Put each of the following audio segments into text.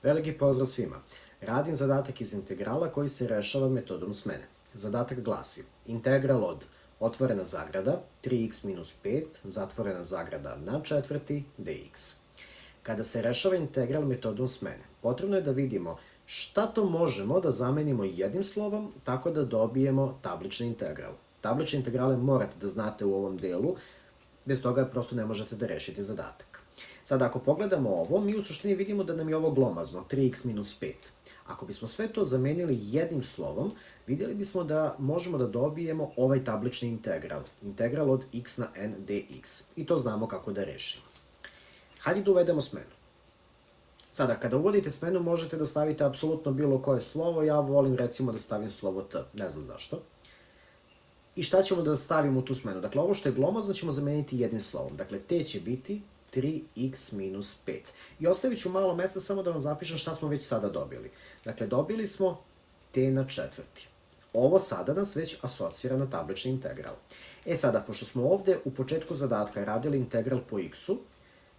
Veliki pozdrav svima. Radim zadatak iz integrala koji se rešava metodom smene. Zadatak glasi: integral od otvorena zagrada 3x minus 5, zatvorena zagrada na četvrti dx. Kada se rešava integral metodom smene, potrebno je da vidimo šta to možemo da zamenimo jednim slovom tako da dobijemo tablični integral. Tablične integrale morate da znate u ovom delu, bez toga prosto ne možete da rešite zadatak. Sada, ako pogledamo ovo, mi u suštini vidimo da nam je ovo glomazno, 3x minus 5. Ako bismo sve to zamenili jednim slovom, vidjeli bismo da možemo da dobijemo ovaj tablični integral. Integral od x na n dx. I to znamo kako da rešimo. Hajde da uvedemo smenu. Sada, kada uvodite smenu, možete da stavite apsolutno bilo koje slovo. Ja volim recimo da stavim slovo t, ne znam zašto. I šta ćemo da stavimo u tu smenu? Dakle, ovo što je glomazno ćemo zameniti jednim slovom. Dakle, t će biti 3x minus 5. I ostavit ću malo mesta samo da vam zapišem šta smo već sada dobili. Dakle, dobili smo t na četvrti. Ovo sada nas već asocira na tablični integral. Sada, pošto smo ovde u početku zadatka radili integral po x-u,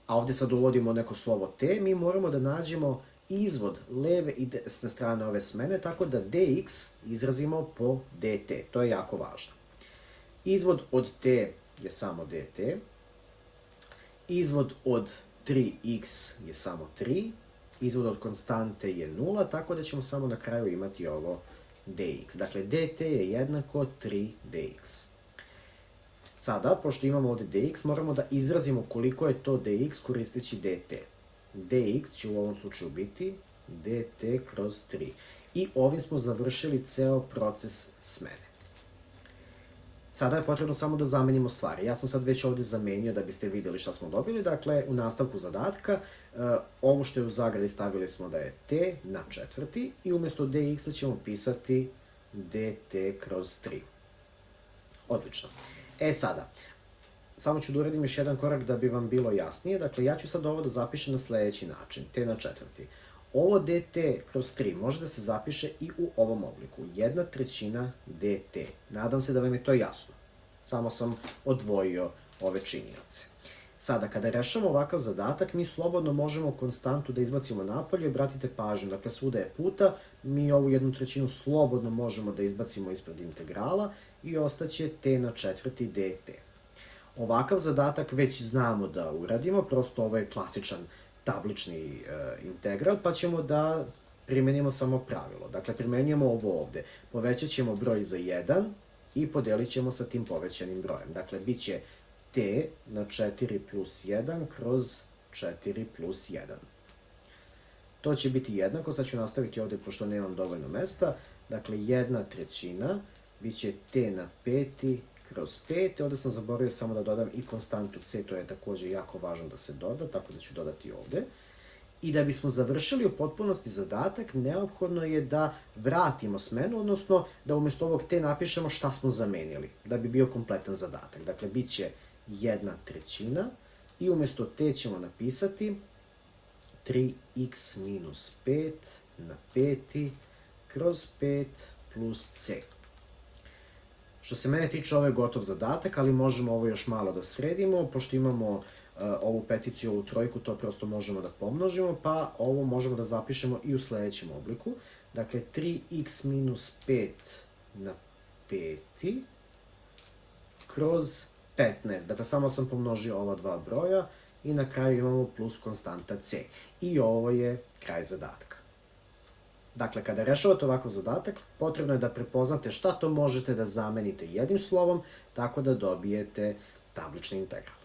a ovde sad uvodimo neko slovo t, mi moramo da nađemo izvod leve i desne strane ove smene, tako da dx izrazimo po dt. To je jako važno. Izvod od t je samo dt. Izvod od 3x je samo 3, izvod od konstante je 0, tako da ćemo samo na kraju imati ovo dx. Dakle, dt je jednako 3dx. Sada, pošto imamo ovde dx, moramo da izrazimo koliko je to dx koristeći dt. Dx će u ovom slučaju biti dt kroz 3. I ovim smo završili ceo proces smene. Sada je potrebno samo da zamenimo stvari. Ja sam sad već ovde zamenio da biste vidjeli šta smo dobili. Dakle, u nastavku zadatka, ovo što je u zagradi stavili smo da je t na četvrti i umjesto dx ćemo pisati dt kroz 3. Odlično. Sada, samo ću da uradim još jedan korak da bi vam bilo jasnije. Dakle, ja ću sad ovo da zapišem na sledeći način, t na četvrti. Ovo dt kroz 3 može da se zapiše i u ovom obliku. 1/3 dt. Nadam se da vam je to jasno. Samo sam odvojio ove činioce. Sada, kada rešamo ovakav zadatak, mi slobodno možemo konstantu da izbacimo napolje. Obratite pažnju, dakle, svuda je puta. Mi ovu 1/3 slobodno možemo da izbacimo ispred integrala i ostaće t na četvrti dt. Ovakav zadatak već znamo da uradimo, prosto ovo je klasičan tablični integral, pa ćemo da primenimo samo pravilo. Dakle, primenjujemo ovo ovde. Povećat ćemo broj za 1 i podelit ćemo sa tim povećanim brojem. Dakle, bit će t na 4 plus 1 kroz 4 plus 1. To će biti jednako, sad ću nastaviti ovde pošto nemam dovoljno mesta. Dakle, 1/3 bit će t na 5 kroz 5. Ovde sam zaboravio samo da dodam i konstantu c, to je takođe jako važno da se doda, tako da ću dodati ovde. I da bismo završili u potpunosti zadatak, neophodno je da vratimo smenu, odnosno da umjesto ovog t napišemo šta smo zamenili, da bi bio kompletan zadatak. Dakle, bit će 1/3 i umjesto t ćemo napisati 3x minus 5 na 5 kroz 5 plus c. Što se mene tiče, ovo je gotov zadatak, ali možemo ovo još malo da sredimo, pošto imamo ovu peticu i ovu trojku, to prosto možemo da pomnožimo, pa ovo možemo da zapišemo i u sledećem obliku. Dakle, 3x minus 5 na 5 kroz 15. Dakle, samo sam pomnožio ova dva broja i na kraju imamo plus konstanta c. I ovo je kraj zadatka. Dakle, kada rešavate ovakav zadatak, potrebno je da prepoznate šta to možete da zamenite jednim slovom, tako da dobijete tablični integral.